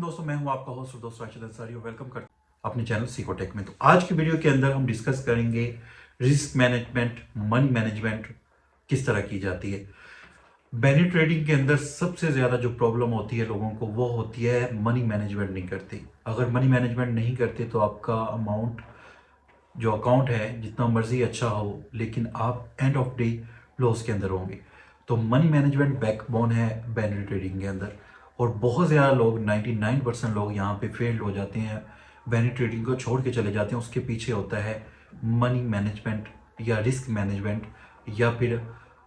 दोस्तों, मैं हूं आपका होस्ट दोस्त राशिद अंसारी और वेलकम करता हूं अपने चैनल सीकोटेक में। तो आज की वीडियो के अंदर हम डिस्कस करेंगे रिस्क मैनेजमेंट, मनी मैनेजमेंट किस तरह की जाती है। बैनी ट्रेडिंग के अंदर सबसे ज्यादा जो प्रॉब्लम होती है लोगों को वो होती है मनी मैनेजमेंट नहीं करते। अगर मनी मैनेजमेंट नहीं करते तो आपका अमाउंट जो अकाउंट है जितना मर्जी अच्छा हो, लेकिन आप एंड ऑफ डे लॉस के अंदर होंगे। तो मनी मैनेजमेंट बैकबोन है बैनरी ट्रेडिंग के अंदर, और बहुत ज़्यादा लोग 99% लोग यहाँ पे फेल्ड हो जाते हैं, बैनरी ट्रेडिंग को छोड़ के चले जाते हैं। उसके पीछे होता है मनी मैनेजमेंट या रिस्क मैनेजमेंट, या फिर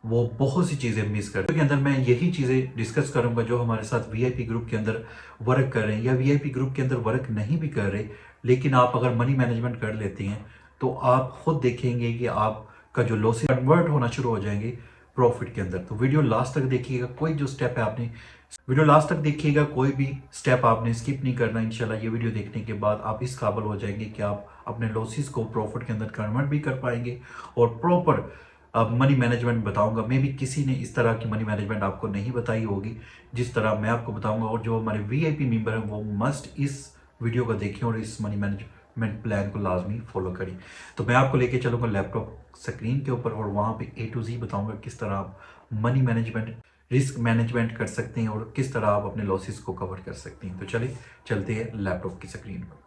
वो बहुत सी चीज़ें मिस करते हैं। के अंदर मैं यही चीज़ें डिस्कस करूंगा जो हमारे साथ वीआईपी ग्रुप के अंदर वर्क कर रहे हैं या वीआईपी ग्रुप के अंदर वर्क नहीं भी कर रहे, लेकिन आप अगर मनी मैनेजमेंट कर लेते हैं तो आप खुद देखेंगे कि आपका जो लॉसेस कन्वर्ट होना शुरू हो जाएंगे प्रॉफिट के अंदर। तो वीडियो लास्ट तक देखिएगा, कोई जो स्टेप है आपने वीडियो लास्ट तक देखिएगा, कोई भी स्टेप आपने स्किप नहीं करना। इंशाल्लाह ये वीडियो देखने के बाद आप इस काबिल हो जाएंगे कि आप अपने लॉसेस को प्रॉफिट के अंदर कन्वर्ट भी कर पाएंगे और प्रॉपर मनी मैनेजमेंट बताऊंगा। मे भी किसी ने इस तरह की मनी मैनेजमेंट आपको नहीं बताई होगी जिस तरह मैं आपको बताऊंगा, और जो हमारे वीआईपी मेंबर हैं वो मस्ट इस वीडियो को देखें और इस मनी मैनेजमेंट प्लान को लाजमी फॉलो करें। तो मैं आपको लेके चलूंगा लैपटॉप स्क्रीन के ऊपर और वहां पे A to Z बताऊंगा किस तरह आप मनी मैनेजमेंट, रिस्क मैनेजमेंट कर सकते हैं और किस तरह आप अपने लॉसेस को कवर कर सकते हैं। तो चलिए चलते हैं लैपटॉप की स्क्रीन पर।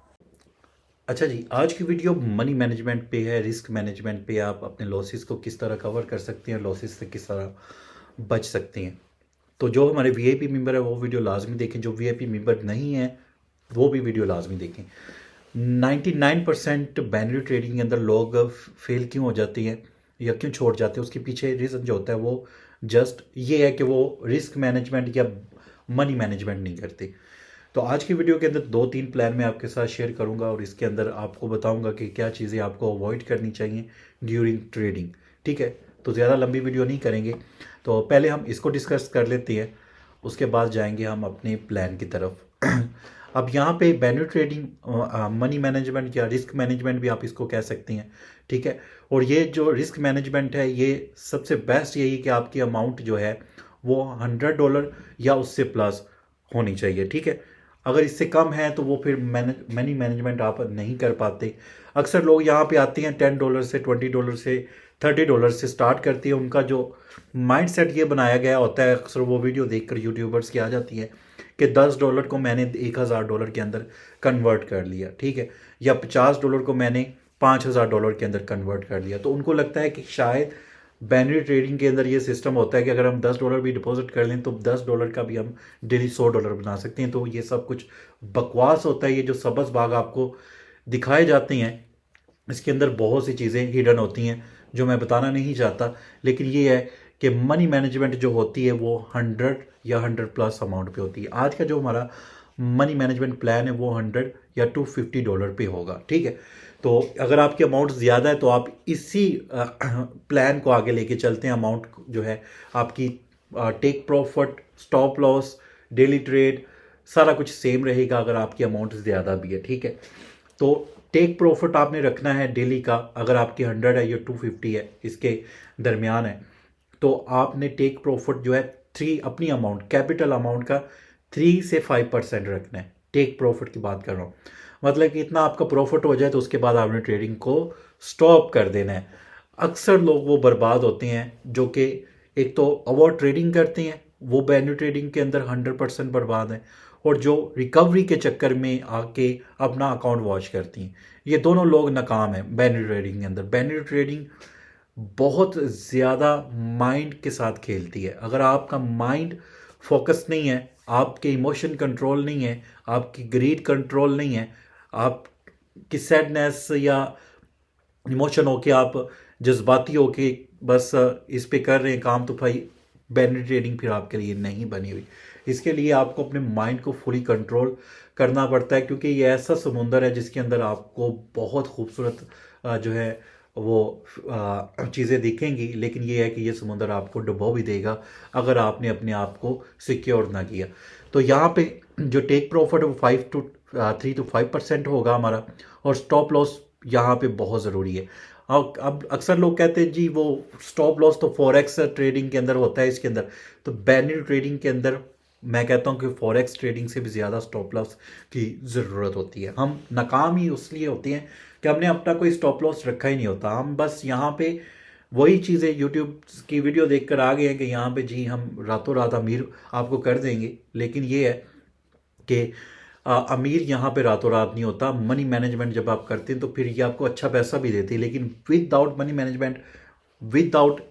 अच्छा जी, आज की वीडियो मनी मैनेजमेंट पे है, रिस्क मैनेजमेंट पे। आप अपने लॉसेस को किस तरह कवर कर सकते हैं, लॉसेस से किस तरह बच सकते हैं। तो जो हमारे वीआईपी मेंबर है वो वीडियो लाजमी देखें, जो वीआईपी मेंबर नहीं है वो भी वीडियो लाजमी देखें। 99% बैनरी ट्रेडिंग के अंदर लोग फेल क्यों हो जाती हैं या क्यों छोड़ जाते हैं, उसके पीछे रीज़न जो होता है वो जस्ट ये है कि वो रिस्क मैनेजमेंट या मनी मैनेजमेंट नहीं करते। तो आज की वीडियो के अंदर 2-3 प्लान मैं आपके साथ शेयर करूंगा और इसके अंदर आपको बताऊंगा कि क्या चीज़ें आपको अवॉइड करनी चाहिए ड्यूरिंग ट्रेडिंग। ठीक है, तो ज़्यादा लंबी वीडियो नहीं करेंगे, तो पहले हम इसको डिस्कस कर लेते हैं, उसके बाद जाएंगे हम अपने प्लान की तरफ। अब यहाँ पे बैनरी ट्रेडिंग, मनी मैनेजमेंट या रिस्क मैनेजमेंट भी आप इसको कह सकती हैं। ठीक है, और ये जो रिस्क मैनेजमेंट है ये सबसे बेस्ट यही कि आपकी अमाउंट जो है वो $100 या उससे प्लस होनी चाहिए। ठीक है, अगर इससे कम है तो वो फिर मनी मैनेजमेंट आप नहीं कर पाते। अक्सर लोग यहाँ पे आते हैं $10 से, $20 से, $30 से स्टार्ट करती है। उनका जो माइंड सेट ये बनाया गया होता है, अक्सर वो वीडियो देखकर यूट्यूबर्स की आ जाती है कि $10 को मैंने $1000 के अंदर कन्वर्ट कर लिया। ठीक है, या $50 को मैंने $5000 के अंदर कन्वर्ट कर लिया। तो उनको लगता है कि शायद बैनरी ट्रेडिंग के अंदर ये सिस्टम होता है कि अगर हम $10 भी डिपॉजिट कर लें तो $10 का भी हम डेली $100 बना सकते हैं। तो ये सब कुछ बकवास होता है। ये जो सबस बाग आपको दिखाए जाते हैं इसके अंदर बहुत सी चीज़ें हिडन होती हैं जो मैं बताना नहीं चाहता, लेकिन ये है कि मनी मैनेजमेंट जो होती है वो 100 या 100+ अमाउंट पे होती है। आज का जो हमारा मनी मैनेजमेंट प्लान है वो 100 या $250 पे होगा। ठीक है, तो अगर आपकी अमाउंट ज़्यादा है तो आप इसी प्लान को आगे लेके चलते हैं। अमाउंट जो है आपकी take profit, stop loss, daily trade सारा कुछ सेम रहेगा अगर आपकी अमाउंट ज़्यादा भी है। ठीक है, तो टेक प्रॉफिट आपने रखना है डेली का, अगर आपकी 100 है या 250 है इसके दरमियान है, तो आपने टेक प्रॉफिट जो है 3 अपनी अमाउंट कैपिटल अमाउंट का 3 से 5% रखना है। टेक प्रॉफिट की बात कर रहा हूँ, मतलब कि इतना आपका प्रॉफिट हो जाए तो उसके बाद आपने ट्रेडिंग को स्टॉप कर देना है। अक्सर लोग वो बर्बाद होते हैं जो कि एक तो ओवर ट्रेडिंग करते हैं, वो बैनरी ट्रेडिंग के अंदर 100% बर्बाद है, और जो रिकवरी के चक्कर में आके अपना अकाउंट वॉश करती हैं, ये दोनों लोग नाकाम हैं बैनरी ट्रेडिंग के अंदर। बैनरी ट्रेडिंग बहुत ज़्यादा माइंड के साथ खेलती है। अगर आपका माइंड फोकस नहीं है, आपके इमोशन कंट्रोल नहीं है, आपकी ग्रीड कंट्रोल नहीं है, आपकी सैडनेस या इमोशन हो के आप जज्बाती हो के बस इस पे कर रहे हैं काम, तो भाई बैनरी ट्रेडिंग फिर आपके लिए नहीं बनी हुई। इसके लिए आपको अपने माइंड को फुली कंट्रोल करना पड़ता है, क्योंकि ये ऐसा समुंदर है जिसके अंदर आपको बहुत खूबसूरत जो है वो चीज़ें दिखेंगी, लेकिन ये है कि ये समुंदर आपको डुबो भी देगा अगर आपने अपने आप को सिक्योर ना किया। तो यहाँ पे जो टेक प्रॉफिट है वो 3 to 5% होगा हमारा, और स्टॉप लॉस यहाँ पे बहुत ज़रूरी है। अब अक्सर लोग कहते हैं जी वो स्टॉप लॉस तो फॉरेक्स ट्रेडिंग के अंदर होता है, इसके अंदर तो बैनरी ट्रेडिंग के अंदर मैं कहता हूँ कि फॉरेक्स ट्रेडिंग से भी ज़्यादा स्टॉप लॉस की ज़रूरत होती है। हम नाकाम ही उसलिए होते हैं कि हमने अपना कोई स्टॉप लॉस रखा ही नहीं होता। हम बस यहाँ पे वही चीज़ें यूट्यूब की वीडियो देखकर आ गए हैं कि यहाँ पे जी हम रातों रात अमीर आपको कर देंगे, लेकिन ये है कि अमीर यहाँ पे रातों रात नहीं होता। मनी मैनेजमेंट जब आप करते हैं तो फिर ये आपको अच्छा पैसा भी देती है, लेकिन विदाउट मनी मैनेजमेंट, विदाउट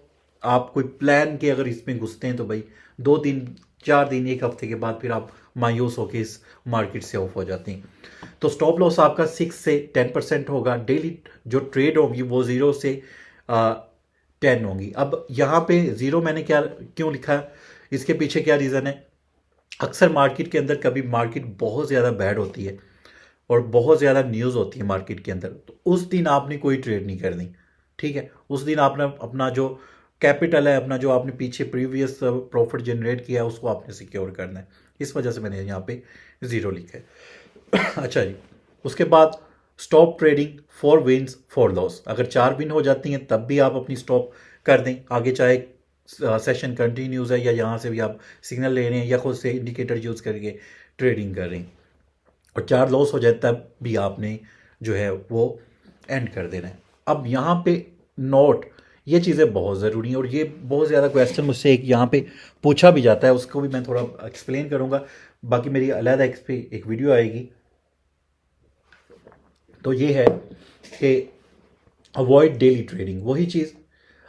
आप कोई प्लान के अगर इसमें घुसते हैं तो भाई 2 दिन 4 दिन 1 हफ्ते के बाद फिर आप मायूस होकर इस मार्केट से ऑफ हो जाते हैं। तो स्टॉप लॉस आपका 6 से 10% होगा। डेली जो ट्रेड होगी वो 0 से 10 होंगी। अब यहाँ पे 0 मैंने क्या क्यों लिखा, इसके पीछे क्या रीज़न है? अक्सर मार्केट के अंदर कभी मार्केट बहुत ज़्यादा बैड होती है और बहुत ज़्यादा न्यूज़ होती है मार्केट के अंदर, तो उस दिन आपने कोई ट्रेड नहीं करनी। ठीक है, उस दिन आपने अपना जो कैपिटल है, अपना जो आपने पीछे प्रीवियस प्रॉफिट जनरेट किया है, उसको आपने सिक्योर करना है। इस वजह से मैंने यहाँ पे 0 लिखा है। अच्छा जी, उसके बाद stop trading for wins for loss. अगर 4 विन हो जाती हैं तब भी आप अपनी स्टॉप कर दें आगे, चाहे सेशन कंटिन्यूज है या यहाँ से भी आप सिग्नल ले रहे हैं या खुद से इंडिकेटर यूज़ करके ट्रेडिंग कर रहे हैं, और 4 लॉस हो जाए तब भी आपने जो है वो एंड कर देना है। अब यहाँ पे नोट, ये चीज़ें बहुत ज़रूरी हैं और ये बहुत ज़्यादा क्वेश्चन मुझसे एक यहाँ पे पूछा भी जाता है, उसको भी मैं थोड़ा एक्सप्लेन करूँगा। बाकी मेरी अलग एक वीडियो आएगी। तो ये है कि अवॉइड डेली ट्रेडिंग। वही चीज़,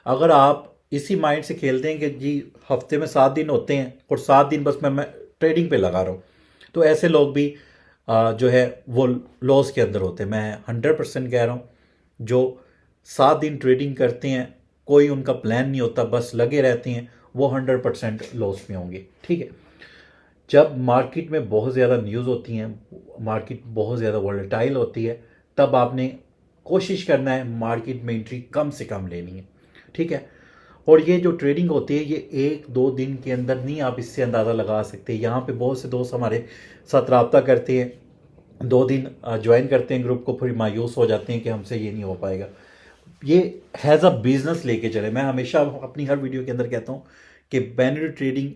अगर आप इसी माइंड से खेलते हैं कि जी हफ्ते में 7 दिन होते हैं और 7 दिन बस मैं ट्रेडिंग पे लगा रहा हूँ, तो ऐसे लोग भी जो है वो लॉस के अंदर होते हैं। मैं 100% कह रहा हूँ, जो 7 दिन ट्रेडिंग करते हैं, कोई उनका प्लान नहीं होता, बस लगे रहते हैं, वो 100% लॉस में होंगे। ठीक है, जब मार्केट में बहुत ज़्यादा न्यूज़ होती हैं, मार्केट बहुत ज़्यादा वॉलेटाइल होती है, तब आपने कोशिश करना है मार्केट में एंट्री कम से कम लेनी है। ठीक है, और ये जो ट्रेडिंग होती है ये 1-2 दिन के अंदर नहीं आप इससे अंदाज़ा लगा सकते। यहाँ पे बहुत से दोस्त हमारे साथ रब्ता करते हैं, 2 दिन ज्वाइन करते हैं ग्रुप को, फिर मायूस हो जाते हैं कि हमसे ये नहीं हो पाएगा। ये हैज़ अ बिजनेस लेके चले। मैं हमेशा अपनी हर वीडियो के अंदर कहता हूँ कि बाइनरी ट्रेडिंग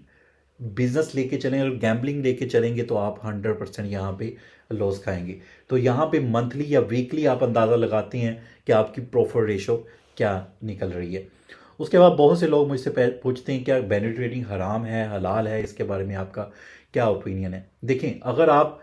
बिजनेस लेके चलें, अगर गैम्बलिंग लेके चलेंगे तो आप 100% यहाँ पे लॉस खाएंगे। तो यहाँ पे मंथली या वीकली आप अंदाज़ा लगाते हैं कि आपकी प्रॉफिट रेशो क्या निकल रही है। उसके बाद बहुत से लोग मुझसे पूछते हैं क्या बाइनरी ट्रेडिंग हराम है, हलाल है, इसके बारे में आपका क्या ओपिनियन है? देखें, अगर आप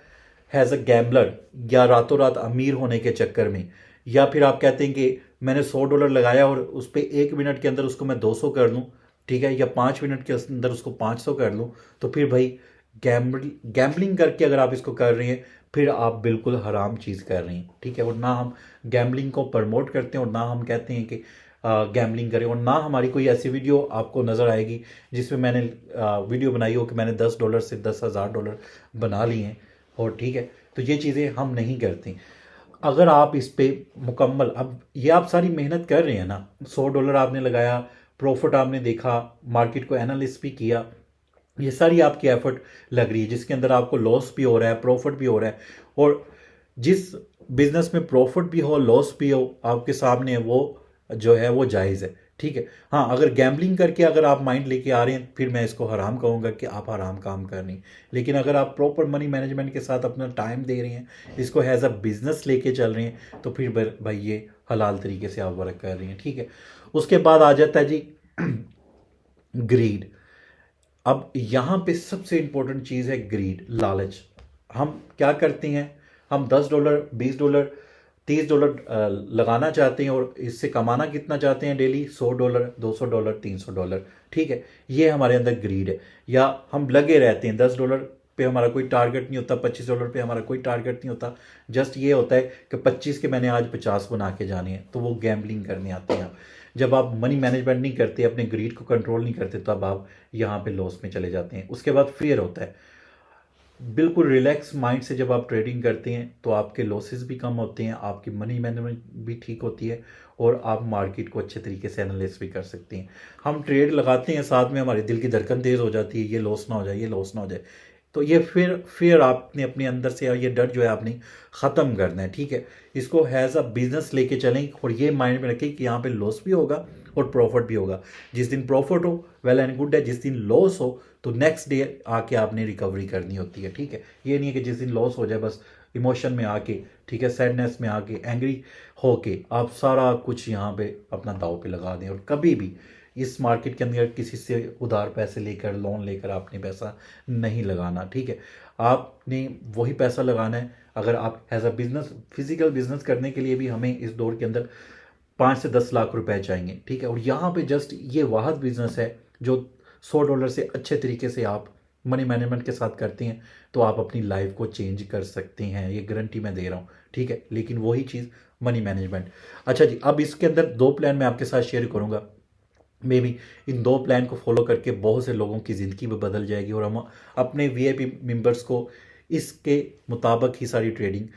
हैज़ अ गैम्बलर या रातों रात अमीर होने के चक्कर में, या फिर आप कहते हैं कि मैंने $100 लगाया और उस पर 1 मिनट के अंदर उसको मैं 200 कर लूँ, ठीक है, या 5 मिनट के अंदर उसको 500 कर लूँ, तो फिर भाई गैम्बलिंग करके अगर आप इसको कर रहे हैं, फिर आप बिल्कुल हराम चीज़ कर रहे हैं। ठीक है, और ना हम गैम्बलिंग को प्रमोट करते हैं और ना हम कहते हैं कि गैम्बलिंग करें, और ना हमारी कोई ऐसी वीडियो आपको नज़र आएगी जिसमें मैंने वीडियो बनाई हो कि मैंने $10 से $10,000 बना लिए हैं। और ठीक है, तो ये चीज़ें हम नहीं करते। अगर आप इस पे मुकम्मल, अब ये आप सारी मेहनत कर रहे हैं ना, $100 आपने लगाया, प्रॉफिट आपने देखा, मार्केट को एनालिसिस भी किया, ये सारी आपकी एफर्ट लग रही है जिसके अंदर आपको लॉस भी हो रहा है, प्रॉफिट भी हो रहा है। और जिस बिजनेस में प्रॉफिट भी हो, लॉस भी हो, आपके सामने वो जो है वो जायज़ है। ठीक है, हाँ, अगर गैम्बलिंग करके अगर आप माइंड लेके आ रहे हैं, फिर मैं इसको हराम कहूँगा कि आप हराम काम कर रही हैं। लेकिन अगर आप प्रॉपर मनी मैनेजमेंट के साथ अपना टाइम दे रहे हैं, इसको हैज़ अ बिजनेस लेके चल रहे हैं, तो फिर भाई ये हलाल तरीके से आप वर्क कर रही हैं। ठीक है, उसके बाद आ जाता है जी ग्रीड। अब यहाँ पे सबसे इंपॉर्टेंट चीज़ है ग्रीड, लालच। हम क्या करते हैं, हम $10 $20 $30 लगाना चाहते हैं और इससे कमाना कितना चाहते हैं डेली, $100 $200 $300। ठीक है, ये हमारे अंदर ग्रीड है। या हम लगे रहते हैं, $10 पे हमारा कोई टारगेट नहीं होता, $25 पे हमारा कोई टारगेट नहीं होता, जस्ट ये होता है कि 25 के मैंने आज 50 बना के जाने हैं, तो वो गैम्बलिंग करने आते हैं। जब आप मनी मैनेजमेंट नहीं करते, अपने ग्रीड को कंट्रोल नहीं करते, तब आप यहाँ पे लॉस में चले जाते हैं। उसके बाद फियर होता है। बिल्कुल रिलैक्स माइंड से जब आप ट्रेडिंग करते हैं तो आपके लॉसेस भी कम होते हैं, आपकी मनी मैनेजमेंट भी ठीक होती है और आप मार्केट को अच्छे तरीके से एनालिसिस भी कर सकते हैं। हम ट्रेड लगाते हैं, साथ में हमारे दिल की धड़कन तेज़ हो जाती है, ये लॉस ना हो जाए, ये लॉस ना हो जाए। तो ये फिर आपने अपने अंदर से ये डर जो है आपने ख़त्म करना है, ठीक है। इसको हैज़ अ बिजनेस लेके चलें और ये माइंड में रखें कि यहाँ पे लॉस भी होगा और प्रॉफिट भी होगा। जिस दिन प्रॉफिट हो वेल एंड गुड है, जिस दिन लॉस हो तो नेक्स्ट डे आके आपने रिकवरी करनी होती है, ठीक है। ये नहीं है कि जिस दिन लॉस हो जाए बस इमोशन में आके, ठीक है, सैडनेस में आके, एंग्री होके आप सारा कुछ यहाँ पे अपना दाव पे लगा दें। और कभी भी इस मार्केट के अंदर किसी से उधार पैसे लेकर, लोन लेकर आपने पैसा नहीं लगाना, ठीक है। आपने वही पैसा लगाना है। अगर आप as a business, physical business करने के लिए भी हमें इस दौर के अंदर 5 से 10 लाख रुपए चाहिए, ठीक है। और यहाँ पे जस्ट ये वाहद बिजनेस है जो $100 से अच्छे तरीके से आप मनी मैनेजमेंट के साथ करते हैं तो आप अपनी लाइफ को चेंज कर सकते हैं, ये गारंटी मैं दे रहा हूँ, ठीक है। लेकिन वही चीज़ मनी मैनेजमेंट। अच्छा जी, अब इसके अंदर 2 प्लान मैं आपके साथ शेयर करूँगा। मे बी इन 2 प्लान को फॉलो करके बहुत से लोगों की ज़िंदगी भी बदल जाएगी और हम अपने वीआईपी मेंबर्स को इसके मुताबिक ही सारी ट्रेडिंग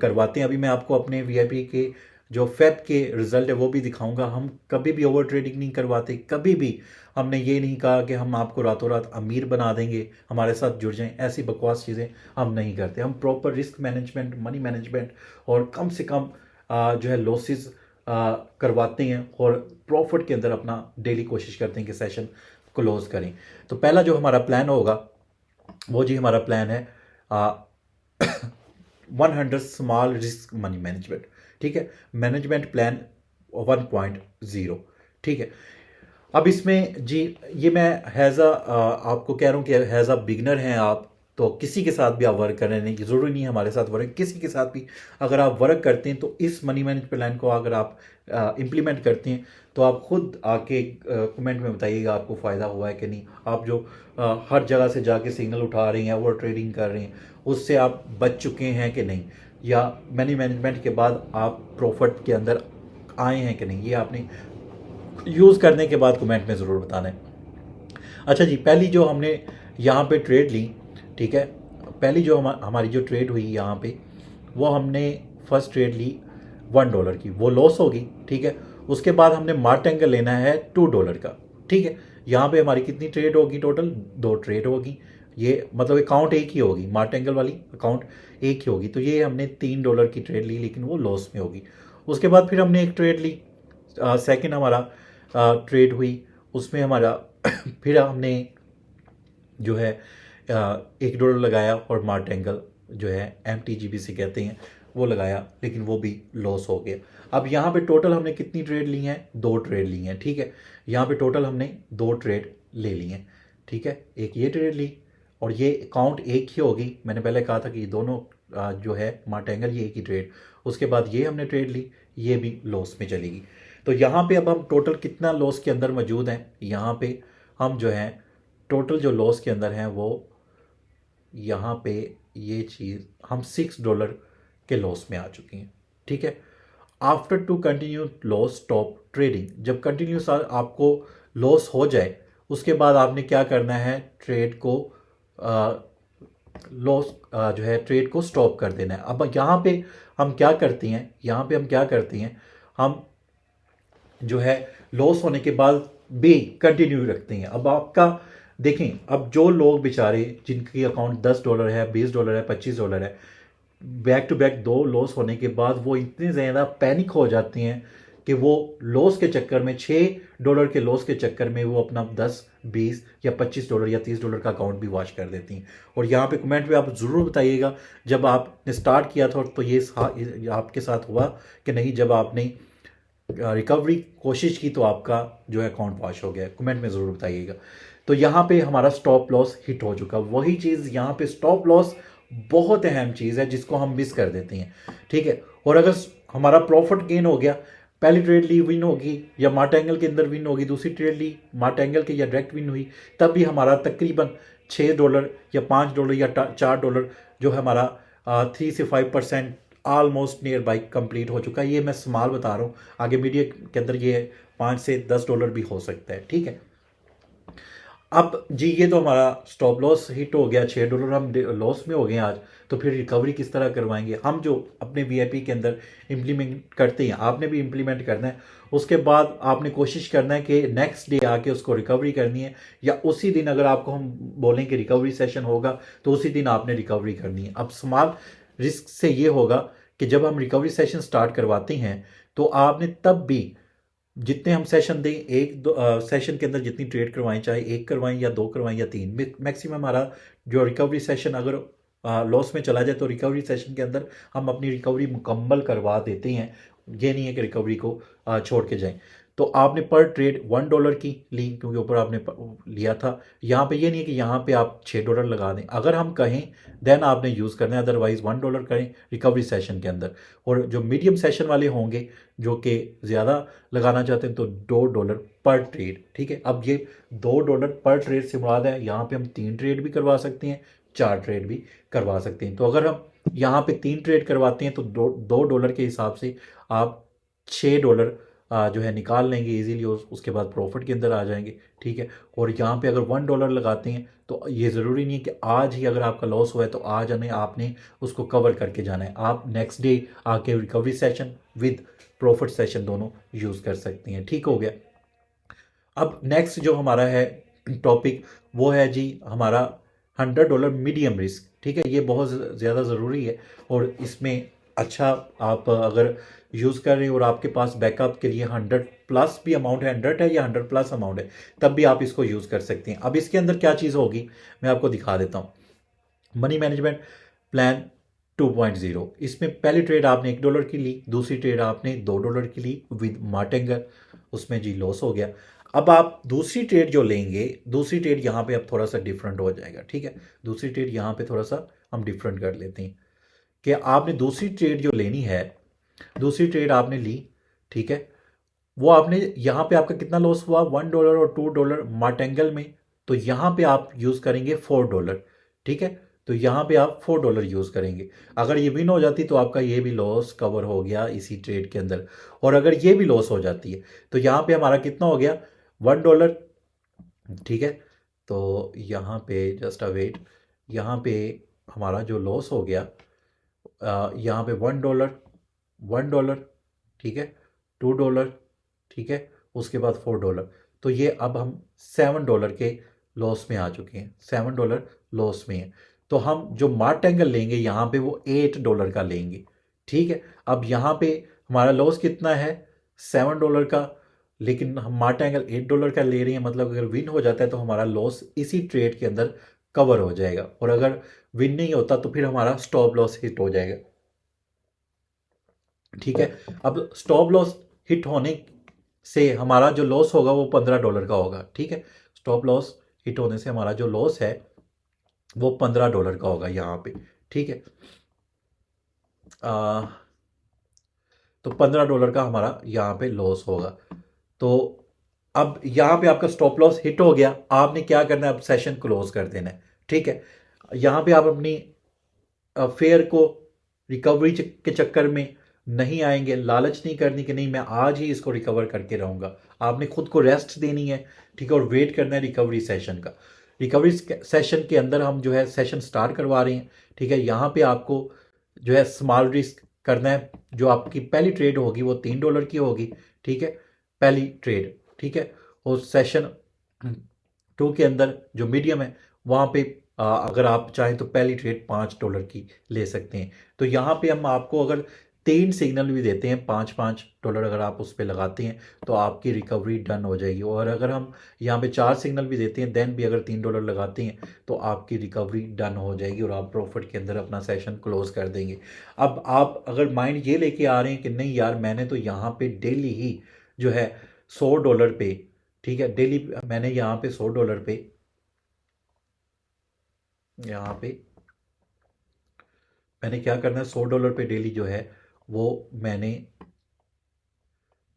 करवाते हैं। अभी मैं आपको अपने वीआईपी के जो फेब के रिजल्ट है वो भी दिखाऊंगा। हम कभी भी ओवर ट्रेडिंग नहीं करवाते, कभी भी हमने ये नहीं कहा कि हम आपको रातों रात अमीर बना देंगे, हमारे साथ जुड़ जाएं, ऐसी बकवास चीज़ें हम नहीं करते। हम proper risk management, money management और कम से कम जो है लॉसेस करवाते हैं और प्रॉफिट के अंदर अपना डेली कोशिश करते हैं कि सेशन क्लोज करें। तो पहला जो हमारा प्लान होगा वो जी हमारा प्लान है 100 स्मॉल रिस्क मनी मैनेजमेंट, ठीक है। मैनेजमेंट प्लान 1.0, ठीक है। अब इसमें जी ये मैं हैज़ अ आपको कह रहा हूँ कि हैज़ अ बिगनर हैं आप, तो किसी के साथ भी आप वर्क करें, नहीं ज़रूरी नहीं हमारे साथ वर्क, किसी के साथ भी अगर आप वर्क करते हैं तो इस मनी मैनेजमेंट प्लान को अगर आप इम्प्लीमेंट करते हैं तो आप खुद आके कमेंट में बताइएगा आपको फ़ायदा हुआ है कि नहीं। आप जो हर जगह से जाके सिग्नल उठा रहे हैं, ओवर ट्रेडिंग कर रहे हैं, उससे आप बच चुके हैं कि नहीं, या मनी मैनेजमेंट के बाद आप प्रॉफिट के अंदर आए हैं कि नहीं, ये आपने यूज़ करने के बाद कमेंट में ज़रूर बताना है। अच्छा जी, पहली जो हमने यहाँ पे ट्रेड ली, ठीक है, पहली जो हमारी जो ट्रेड हुई यहाँ पे वो हमने फर्स्ट ट्रेड ली $1 की, वो लॉस होगी, ठीक है। उसके बाद हमने मार्ट एंगल लेना है $2 का, ठीक है। यहाँ पे हमारी कितनी ट्रेड होगी टोटल? 2 ट्रेड होगी। ये मतलब अकाउंट एक ही होगी, मार्ट एंगल वाली अकाउंट एक ही होगी। तो ये हमने $3 की ट्रेड ली लेकिन वो लॉस में होगी। उसके बाद फिर हमने एक ट्रेड ली, सेकंड हमारा ट्रेड हुई, उसमें हमारा फिर हमने जो है $1 लगाया और मार्ट एंगल जो है MTGB से कहते हैं वो लगाया, लेकिन वो भी लॉस हो गया। अब यहाँ पे टोटल हमने कितनी ट्रेड ली हैं? 2 ट्रेड ली हैं, ठीक है। यहाँ पे टोटल हमने 2 ट्रेड ले ली हैं, ठीक है। एक ये ट्रेड ली और ये अकाउंट एक ही होगी। मैंने पहले कहा था कि दोनों जो है मार्ट एंगल ये एक ही ट्रेड। उसके बाद ये हमने ट्रेड ली, ये भी लॉस में चलेगी। तो यहाँ पे अब हम टोटल कितना लॉस के अंदर मौजूद हैं? यहाँ पे हम जो है टोटल जो लॉस के अंदर हैं वो यहाँ पे ये चीज़ हम $6 के लॉस में आ चुके हैं, ठीक है। After two continue loss stop trading, जब कंटिन्यूस आपको लॉस हो जाए उसके बाद आपने क्या करना है? ट्रेड को लॉस जो है ट्रेड को स्टॉप कर देना है। अब यहाँ पे हम क्या करते हैं? यहाँ पे हम क्या करते हैं? हम जो है लॉस होने के बाद भी कंटिन्यू रखते हैं। अब आपका देखें, अब जो लोग बेचारे जिनकी अकाउंट $10 है, $20 है, $25 है, बैक टू बैक 2 लॉस होने के बाद वो इतने ज़्यादा पैनिक हो जाते हैं कि वो लॉस के चक्कर में, $6 के लॉस के चक्कर में वो अपना 10, 20 या $25 या $30 का अकाउंट भी वॉश कर देती हैं। और यहाँ पे कमेंट में आप ज़रूर बताइएगा जब आपने स्टार्ट किया था तो ये आपके साथ हुआ कि नहीं, जब आपने रिकवरी कोशिश की तो आपका जो है अकाउंट वॉश हो गया। कमेंट में ज़रूर बताइएगा। तो यहाँ पे हमारा स्टॉप लॉस हिट हो चुका। वही चीज़ यहाँ पे स्टॉप लॉस बहुत अहम चीज़ है जिसको हम मिस कर देते हैं, ठीक है। और अगर हमारा प्रॉफिट गेन हो गया, पहली ट्रेड ली विन होगी या मार्ट एंगल के अंदर विन होगी, दूसरी ट्रेड ली मार्ट एंगल के या डायरेक्ट विन हुई, तब भी हमारा तकरीबन $6 या $5 या $4 जो है हमारा 3 से 5% ऑलमोस्ट नियर बाई कंप्लीट हो चुका है। ये मैं स्मॉल बता रहा हूँ, आगे मीडिया के अंदर ये $5 से $10 भी हो सकता है, ठीक है। अब जी ये तो हमारा स्टॉप लॉस हिट हो गया, $6 हम लॉस में हो गए आज। तो फिर रिकवरी किस तरह करवाएंगे हम? जो अपने वीआईपी के अंदर इम्प्लीमेंट करते हैं, आपने भी इम्प्लीमेंट करना है। उसके बाद आपने कोशिश करना है कि नेक्स्ट डे आके उसको रिकवरी करनी है, या उसी दिन अगर आपको हम बोलें कि रिकवरी सेशन होगा तो उसी दिन आपने रिकवरी करनी है। अब स्मॉल रिस्क से ये होगा कि जब हम रिकवरी सेशन स्टार्ट करवाते हैं तो आपने तब भी जितने हम सेशन दें, एक दो सेशन के अंदर जितनी ट्रेड करवाएं, चाहे एक करवाएं या दो करवाएं या तीन, मैक्सिमम हमारा जो रिकवरी सेशन अगर लॉस में चला जाए तो रिकवरी सेशन के अंदर हम अपनी रिकवरी मुकम्मल करवा देते हैं। ये नहीं है कि रिकवरी को छोड़ के जाएं। तो आपने पर ट्रेड $1 की ली क्योंकि ऊपर आपने लिया था। यहाँ पे ये नहीं है कि यहाँ पे आप $6 लगा दें, अगर हम कहें देन आपने यूज़ करना है, अदरवाइज $1 करें रिकवरी सेशन के अंदर। और जो मीडियम सेशन वाले होंगे जो कि ज़्यादा लगाना चाहते हैं तो $2 पर ट्रेड। ठीक है, अब ये $2 पर ट्रेड से मुराद है यहाँ पे हम 3 ट्रेड भी करवा सकते हैं, 4 ट्रेड भी करवा सकते हैं। तो अगर हम यहाँ पे 3 ट्रेड करवाते हैं तो $2 के हिसाब से आप $6 जो है निकाल लेंगे इजीली, उसके बाद प्रॉफिट के अंदर आ जाएंगे। ठीक है, और यहाँ पे अगर $1 लगाते हैं तो ये ज़रूरी नहीं है कि आज ही अगर आपका लॉस हुआ है तो आज हमें आपने उसको कवर करके जाना है। आप नेक्स्ट डे आके recovery session with profit session दोनों यूज़ कर सकती हैं। ठीक हो गया। अब नेक्स्ट जो हमारा है टॉपिक वो है जी हमारा $100 मीडियम रिस्क। ठीक है, ये बहुत ज़्यादा ज़रूरी है और इसमें अच्छा आप अगर यूज़ कर रहे हो और आपके पास बैकअप के लिए 100 प्लस भी अमाउंट है, 100 है या 100 प्लस अमाउंट है, तब भी आप इसको यूज़ कर सकते हैं। अब इसके अंदर क्या चीज़ होगी मैं आपको दिखा देता हूँ। मनी मैनेजमेंट प्लान 2.0, इसमें पहली ट्रेड आपने $1 की ली, दूसरी ट्रेड आपने $2 की ली विद मार्टेंगर, उसमें जी लॉस हो गया। अब आप दूसरी ट्रेड जो लेंगे, दूसरी ट्रेड यहाँ पे अब थोड़ा सा डिफरेंट हो जाएगा। ठीक है, दूसरी ट्रेड यहाँ पे थोड़ा सा हम डिफरेंट कर लेते हैं कि आपने दूसरी ट्रेड जो लेनी है, दूसरी ट्रेड आपने ली। ठीक है, वो आपने यहाँ पे आपका कितना लॉस हुआ $1 और $2 मार्टेंगल में, तो यहाँ पे आप यूज़ करेंगे $4। ठीक है, तो यहाँ पे आप $4 यूज़ करेंगे। अगर ये विन हो जाती तो आपका ये भी लॉस कवर हो गया इसी ट्रेड के अंदर, और अगर ये भी लॉस हो जाती है तो यहाँ पे हमारा कितना हो गया $1। ठीक है, तो यहाँ पे जस्ट अ वेट, यहाँ पे हमारा जो लॉस हो गया यहाँ पे $1, $1, ठीक है, $2, ठीक है, उसके बाद $4। तो ये अब हम $7 के लॉस में आ चुके हैं, $7 लॉस में है। तो हम जो मार्ट एंगल लेंगे यहाँ पे वो $8 का लेंगे। ठीक है, अब यहाँ पे हमारा लॉस कितना है $7 का, लेकिन हम मार्ट एंगल $8 का ले रहे हैं, मतलब अगर विन हो जाता है तो हमारा लॉस इसी ट्रेड के अंदर कवर हो जाएगा, और अगर विन नहीं होता तो फिर हमारा स्टॉप लॉस हिट हो जाएगा। ठीक है, अब स्टॉप लॉस हिट होने से हमारा जो लॉस होगा वो $15 का होगा। ठीक है, स्टॉप लॉस हिट होने से हमारा जो लॉस है वो $15 का होगा यहाँ पे। ठीक है, तो $15 का हमारा यहाँ पे लॉस होगा। तो अब यहाँ पे आपका स्टॉप लॉस हिट हो गया, आपने क्या करना है, अब सेशन क्लोज कर देना है। ठीक है, यहाँ पे आप अपनी फेयर को रिकवरी के चक्कर में नहीं आएंगे, लालच नहीं करनी कि नहीं मैं आज ही इसको रिकवर करके रहूँगा। आपने खुद को रेस्ट देनी है। ठीक है, और वेट करना है रिकवरी सेशन का। रिकवरी सेशन के अंदर हम जो है सेशन स्टार्ट करवा रहे हैं। ठीक है, यहाँ पे आपको जो है स्मॉल रिस्क करना है। जो आपकी पहली ट्रेड होगी वो $3 की होगी। ठीक है, पहली ट्रेड। ठीक है, और सेशन 2 के अंदर जो मीडियम है वहाँ पे अगर आप चाहें तो पहली ट्रेड $5 की ले सकते हैं। तो यहाँ पे हम आपको अगर 3 सिग्नल भी देते हैं, $5 अगर आप उस पर लगाते हैं तो आपकी रिकवरी डन हो जाएगी। और अगर हम यहाँ पे 4 सिग्नल भी देते हैं देन भी अगर $3 लगाते हैं तो आपकी रिकवरी डन हो जाएगी और आप प्रॉफिट के अंदर अपना सेशन क्लोज कर देंगे। अब आप अगर माइंड ये लेके आ रहे हैं कि नहीं यार मैंने तो यहाँ पे डेली ही जो है $100 पे, ठीक है, डेली मैंने यहाँ पे $100 पे, यहाँ पे मैंने क्या करना है, $100 पे डेली जो है वो मैंने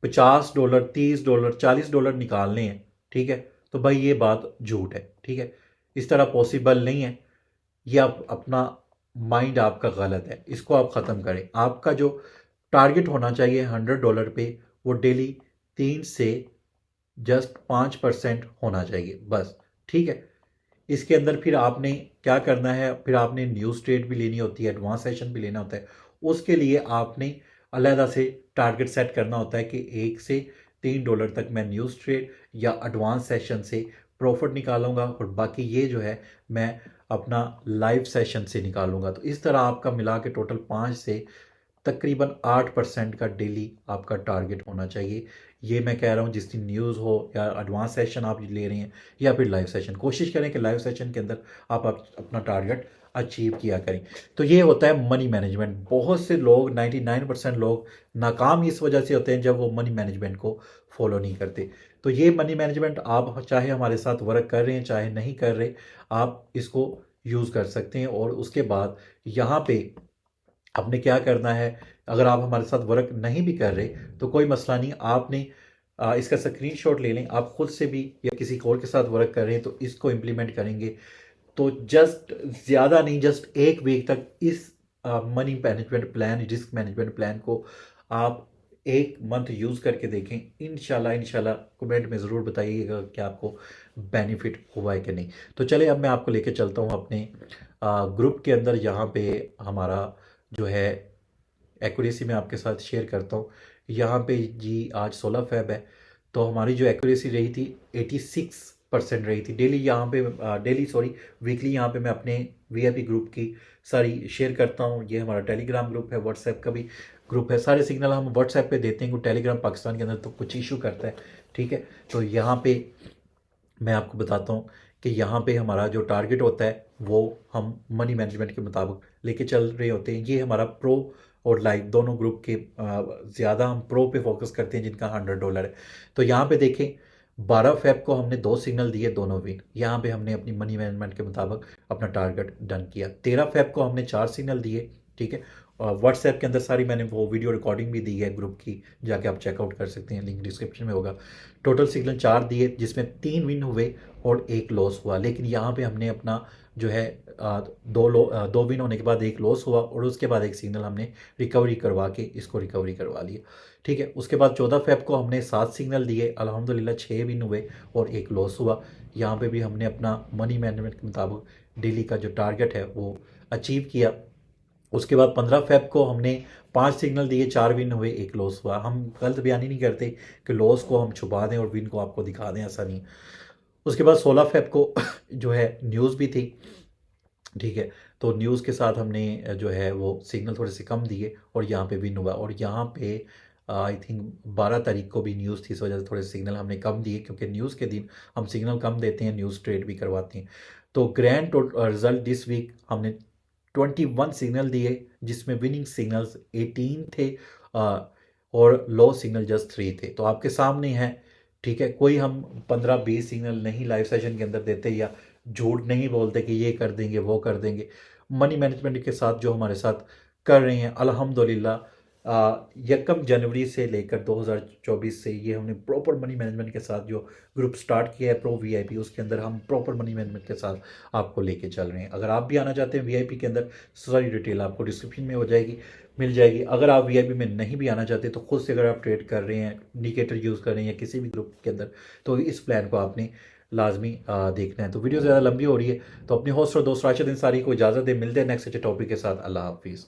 $50, $30, $40 निकालने हैं। ठीक है, तो भाई ये बात झूठ है। ठीक है, इस तरह पॉसिबल नहीं है। ये आप अपना माइंड आपका गलत है, इसको आप ख़त्म करें। आपका जो टारगेट होना चाहिए $100 पे वो डेली 3 से जस्ट 5% होना चाहिए बस। ठीक है। इसके अंदर फिर आपने क्या करना है, फिर आपने न्यूज़ ट्रेड भी लेनी होती है, एडवांस सेशन भी लेना होता है। उसके लिए आपने अलहदा से टारगेट सेट करना होता है कि $1 से $3 तक मैं न्यूज़ ट्रेड या एडवांस सेशन से प्रॉफिट निकालूंगा और बाकी ये जो है मैं अपना लाइव सेशन से निकालूंगा। तो इस तरह आपका मिला के टोटल 5 से तकरीबन 8% का डेली आपका टारगेट होना चाहिए। ये मैं कह रहा हूँ जिस दिन न्यूज़ हो या एडवांस सेशन आप ले रहे हैं या फिर लाइव सेशन, कोशिश करें कि लाइव सेशन के अंदर आप अपना टारगेट अचीव किया करें। तो ये होता है मनी मैनेजमेंट। बहुत से लोग 99% लोग नाकाम इस वजह से होते हैं जब वो मनी मैनेजमेंट को फॉलो नहीं करते। तो ये मनी मैनेजमेंट आप चाहे हमारे साथ वर्क कर रहे हैं चाहे नहीं कर रहे, आप इसको यूज़ कर सकते हैं। और उसके बाद यहाँ पे आपने क्या करना है, अगर आप हमारे साथ वर्क नहीं भी कर रहे तो कोई मसला नहीं, आपने इसका स्क्रीनशॉट ले लें। आप खुद से भी या किसी और के साथ वर्क कर रहे हैं तो इसको इम्प्लीमेंट करेंगे तो जस्ट ज़्यादा नहीं, जस्ट 1 वीक तक इस money management plan, risk management plan को आप 1 मंथ यूज़ करके देखें। इंशाल्लाह कमेंट में ज़रूर बताइएगा कि आपको बेनिफिट हुआ है कि नहीं। तो चले अब मैं आपको लेके चलता हूँ अपने ग्रुप के अंदर। यहाँ पे हमारा जो है एक्यूरेसी मैं आपके साथ शेयर करता हूँ। यहाँ पे जी आज 16 फ़रवरी है, तो हमारी जो एक्यूरेसी रही थी 86% रही थी डेली। यहाँ पे वीकली यहाँ पे मैं अपने वीआईपी ग्रुप की सारी शेयर करता हूँ। ये हमारा टेलीग्राम ग्रुप है, व्हाट्सएप का भी ग्रुप है। सारे सिग्नल हम व्हाट्सएप पे देते हैं, टेलीग्राम पाकिस्तान के अंदर तो कुछ इशू करता है, ठीक है। तो यहाँ पे मैं आपको बताता हूँ कि यहाँ पे हमारा जो टारगेट होता है वो हम मनी मैनेजमेंट के मुताबिक लेके चल रहे होते हैं। ये हमारा प्रो और लाइव दोनों ग्रुप के ज़्यादा हम प्रो पे फोकस करते हैं जिनका $100 है। तो यहाँ पे देखें 12 फ़रवरी को हमने 2 सिग्नल दिए, दोनों विन। यहाँ पे हमने अपनी मनी मैनेजमेंट के मुताबिक अपना टारगेट डन किया। 13 फ़रवरी को हमने 4 सिग्नल दिए, ठीक है। व्हाट्सएप के अंदर सारी मैंने वो वीडियो रिकॉर्डिंग भी दी है ग्रुप की, जाके आप चेकआउट कर सकते हैं, लिंक डिस्क्रिप्शन में होगा। टोटल सिग्नल 4 दिए जिसमें 3 विन हुए और 1 लॉस हुआ। लेकिन यहाँ पे हमने अपना जो है 2 विन होने के बाद 1 लॉस हुआ और उसके बाद 1 सिग्नल हमने रिकवरी करवा के इसको रिकवरी करवा लिया, ठीक है। उसके बाद 14 फ़रवरी को हमने 7 सिग्नल दिए, अल्हम्दुलिल्लाह 6 विन हुए और 1 लॉस हुआ। यहाँ पे भी हमने अपना मनी मैनेजमेंट के मुताबिक डेली का जो टारगेट है वो अचीव किया। उसके बाद 15 फ़रवरी को हमने 5 सिग्नल दिए, 4 विन हुए, 1 लॉस हुआ। हम गलत बयानी नहीं करते कि लॉस को हम छुपा दें और विन को आपको दिखा दें, ऐसा नहीं। उसके बाद 16 फ़रवरी को जो है न्यूज़ भी थी, ठीक है। तो न्यूज़ के साथ हमने जो है वो सिग्नल थोड़े से कम दिए और यहाँ पे विन हुआ। और यहाँ पे आई थिंक 12 तारीख को भी न्यूज़ थी, इस वजह से थोड़े सिग्नल हमने कम दिए, क्योंकि न्यूज़ के दिन हम सिग्नल कम देते हैं, न्यूज़ ट्रेड भी करवाते हैं। तो ग्रैंड रिजल्ट दिस वीक हमने 21 सिग्नल दिए जिसमें विनिंग सिग्नल्स 18 थे और लो सिग्नल जस्ट 3 थे। तो आपके सामने है, ठीक है। कोई हम 15-20 सिग्नल नहीं लाइव सेशन के अंदर देते या झूठ नहीं बोलते कि ये कर देंगे वो कर देंगे। मनी मैनेजमेंट के साथ जो हमारे साथ कर रहे हैं अल्हम्दुलिल्लाह 1 जनवरी से लेकर 2024 से ये हमने प्रॉपर मनी मैनेजमेंट के साथ जो ग्रुप स्टार्ट किया है प्रो वीआईपी, उसके अंदर हम प्रॉपर मनी मैनेजमेंट के साथ आपको लेके चल रहे हैं। अगर आप भी आना चाहते हैं वीआईपी के अंदर, सारी डिटेल आपको डिस्क्रिप्शन में हो जाएगी, मिल जाएगी। अगर आप वीआईपी में नहीं भी आना चाहते तो खुद से अगर आप ट्रेड कर रहे हैं, इंडिकेटर यूज़ कर रहे हैं या किसी भी ग्रुप के अंदर, तो इस प्लान को आपने लाजमी देखना है। तो वीडियो ज़्यादा लंबी हो रही है तो अपने होस्ट और दोस्त राशिद अंसारी को इजाज़त दें। मिलते हैं नेक्स्ट अच्छे टॉपिक के साथ। अल्लाह हाफिज़।